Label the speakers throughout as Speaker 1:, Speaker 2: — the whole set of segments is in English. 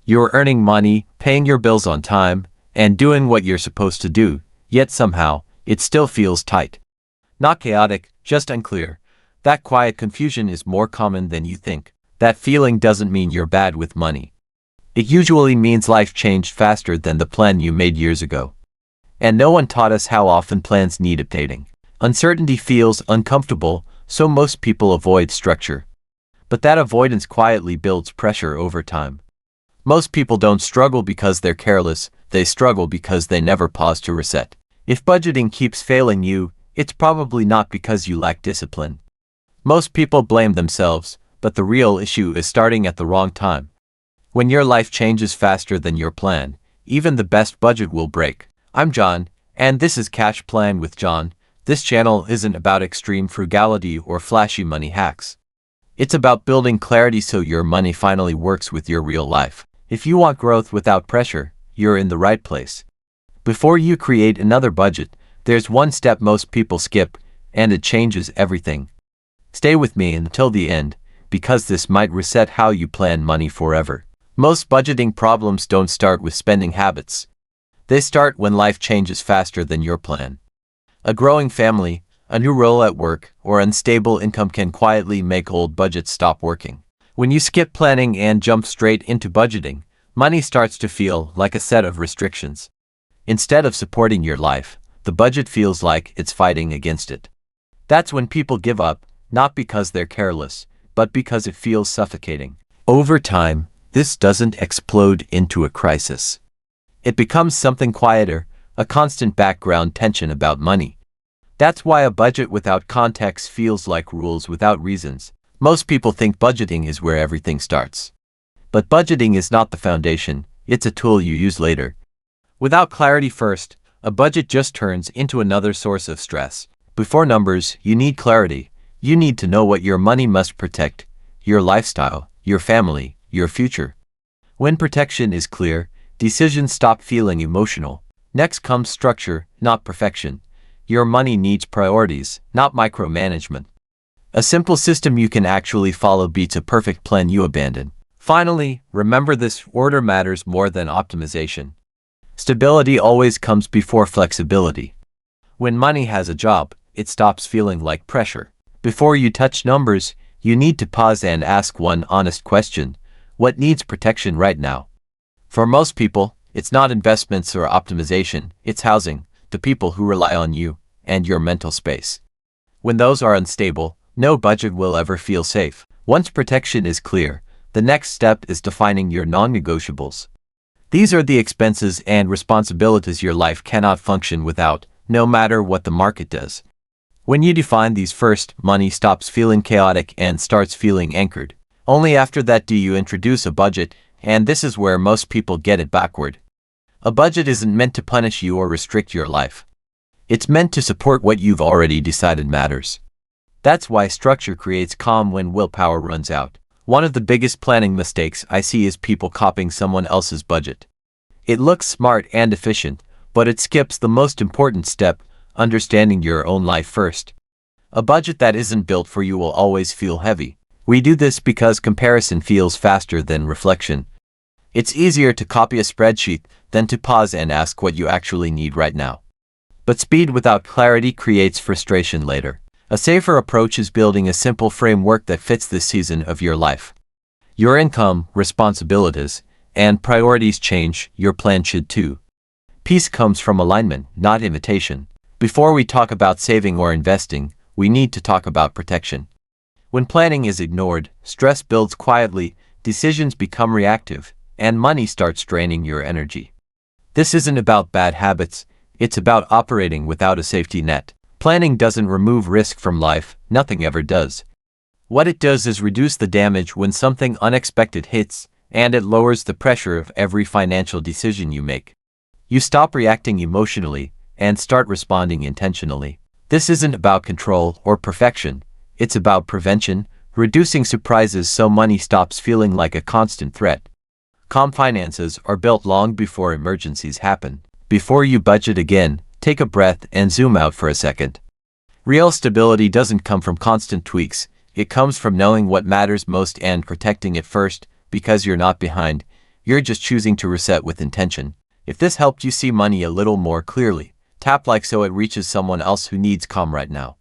Speaker 1: You're earning money, paying your bills on time, and doing what you're supposed to do, yet somehow, it still feels tight. Not chaotic, just unclear. That quiet confusion is more common than you think. That feeling doesn't mean you're bad with money. It usually means life changed faster than the plan you made years ago. And no one taught us how often plans need updating. Uncertainty feels uncomfortable, so most people avoid structure. But that avoidance quietly builds pressure over time. Most people don't struggle because they're careless, they struggle because they never pause to reset. If budgeting keeps failing you, it's probably not because you lack discipline. Most people blame themselves, but the real issue is starting at the wrong time. When your life changes faster than your plan, even the best budget will break. I'm John, and this is Cash Plan with John. This channel isn't about extreme frugality or flashy money hacks. It's about building clarity so your money finally works with your real life. If you want growth without pressure, you're in the right place. Before you create another budget, there's one step most people skip, and it changes everything. Stay with me until the end, because this might reset how you plan money forever. Most budgeting problems don't start with spending habits. They start when life changes faster than your plan. A growing family, a new role at work, or unstable income can quietly make old budgets stop working. When you skip planning and jump straight into budgeting, money starts to feel like a set of restrictions. Instead of supporting your life, the budget feels like it's fighting against it. That's when people give up, not because they're careless, but because it feels suffocating. Over time, this doesn't explode into a crisis. It becomes something quieter, a constant background tension about money. That's why a budget without context feels like rules without reasons. Most people think budgeting is where everything starts. But budgeting is not the foundation, it's a tool you use later. Without clarity first, a budget just turns into another source of stress. Before numbers, you need clarity. You need to know what your money must protect: your lifestyle, your family, your future. When protection is clear, decisions stop feeling emotional. Next comes structure, not perfection. Your money needs priorities, not micromanagement. A simple system you can actually follow beats a perfect plan you abandon. Finally, remember this: order matters more than optimization. Stability always comes before flexibility. When money has a job, it stops feeling like pressure. Before you touch numbers, you need to pause and ask one honest question: what needs protection right now? For most people, it's not investments or optimization, it's housing, the people who rely on you, and your mental space. When those are unstable, no budget will ever feel safe. Once protection is clear, the next step is defining your non-negotiables. These are the expenses and responsibilities your life cannot function without, no matter what the market does. When you define these first, money stops feeling chaotic and starts feeling anchored. Only after that do you introduce a budget, and this is where most people get it backward. A budget isn't meant to punish you or restrict your life. It's meant to support what you've already decided matters. That's why structure creates calm when willpower runs out. One of the biggest planning mistakes I see is people copying someone else's budget. It looks smart and efficient, but it skips the most important step: understanding your own life first. A budget that isn't built for you will always feel heavy. We do this because comparison feels faster than reflection. It's easier to copy a spreadsheet than to pause and ask what you actually need right now. But speed without clarity creates frustration later. A safer approach is building a simple framework that fits this season of your life. Your income, responsibilities, and priorities change, your plan should too. Peace comes from alignment, not imitation. Before we talk about saving or investing, we need to talk about protection. When planning is ignored, stress builds quietly, decisions become reactive, and money starts draining your energy. This isn't about bad habits, it's about operating without a safety net. Planning doesn't remove risk from life, nothing ever does. What it does is reduce the damage when something unexpected hits, and it lowers the pressure of every financial decision you make. You stop reacting emotionally and start responding intentionally. This isn't about control or perfection, it's about prevention, reducing surprises so money stops feeling like a constant threat. Calm finances are built long before emergencies happen. Before you budget again, take a breath and zoom out for a second. Real stability doesn't come from constant tweaks, it comes from knowing what matters most and protecting it first, because you're not behind, You're just choosing to reset with intention. If this helped you see money a little more clearly, tap like so it reaches someone else who needs calm right now.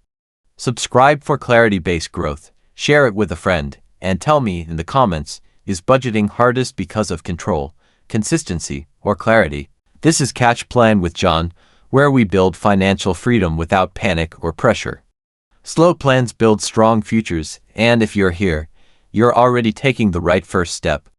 Speaker 1: Subscribe for clarity-based growth, share it with a friend, and tell me in the comments, is budgeting hardest because of control, consistency, or clarity? This is Catch Plan with John, where we build financial freedom without panic or pressure. Slow plans build strong futures, and if you're here, you're already taking the right first step.